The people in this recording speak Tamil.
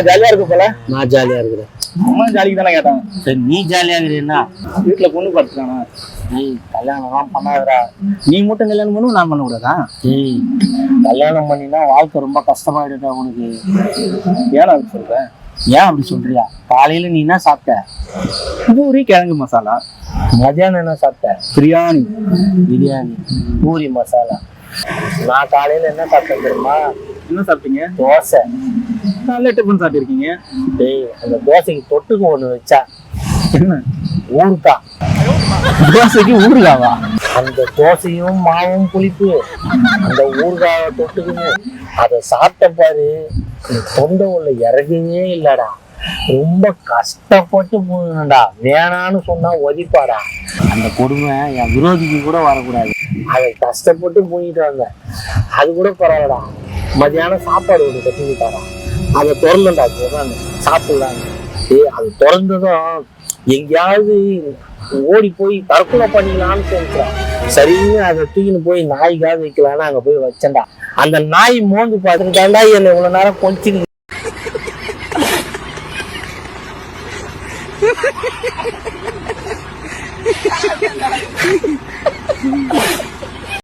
ஜாலியா இருக்கு போல. நான் ஜாலியா இருக்கிறேன். அம்மா ஜாலிக்கு தானே கேட்டாங்க. சரி நீ ஜாலியா இருக்கிறீன்னா வீட்டுல பொண்ணு பார்த்துட்டானா? ஏய் கல்யாணம்லாம் பண்ணாதடா. நீ மட்டும் கல்யாணம் பண்ணும், நான் பண்ண கூடாதா? ஏய் கல்யாணம் பண்ணினா வாழ்க்கை ரொம்ப கஷ்டமாயிடுடா உனக்கு. ஏன் அப்படி சொல்றேன்? ஏன் அப்படி சொல்றியா? காலையில நீ என்ன சாப்பிட்ட? பூரி கிழங்கு மசாலா. மதியானம் என்ன சாப்பிட்ட? பிரியாணி. பிரியாணி பூரி மசாலா. நான் காலையில என்ன சாப்பிட்டேன் தெரியுமா? என்ன சாப்பிட்டீங்க? தோசை. காலைல டிஃபன் சாப்பிட்டுருக்கீங்க. டேய் அந்த தோசைக்கு தொட்டுக்கு ஒண்ணு வச்சா என்ன? ஊறுக்கா. தோசைக்கு ஊறுகாவா? அந்த தோசையும் மாவும் புளிப்பு, அந்த ஊறுகாவை தொட்டுக்குன்னு அதை சாப்பிட்ட பாரு, தொண்டை உள்ள இறங்கவே இல்லடா. ரொம்ப கஷ்டப்பட்டு போகணும்டா. வேணான்னு சொன்னா ஒதிப்பாடா. அந்த கொடுமை என் விரோதிக்கு கூட வரக்கூடாது. அதை கஷ்டப்பட்டு போயிட்டு வந்தேன். அது கூட பரவாயில்லடா. மதியானம் சாப்பாடு ஒன்று கட்டிக்கிட்டாரா, அதை திறந்துடா நான் சாப்பிடலான்னு. அது திறந்ததும் எங்கேயாவது ஓடி போய் தற்கொலை பண்ணிக்கலான்னு சொல்றான். சரின்னு அதை தூக்கின்னு போய் நாய்க்காவது வைக்கலான்னு அங்க போய் வச்சேன்டா. அந்த நாய் மோந்து பார்த்துட்டாண்டா என்னை இவ்வளவு நேரம் கொஞ்சம்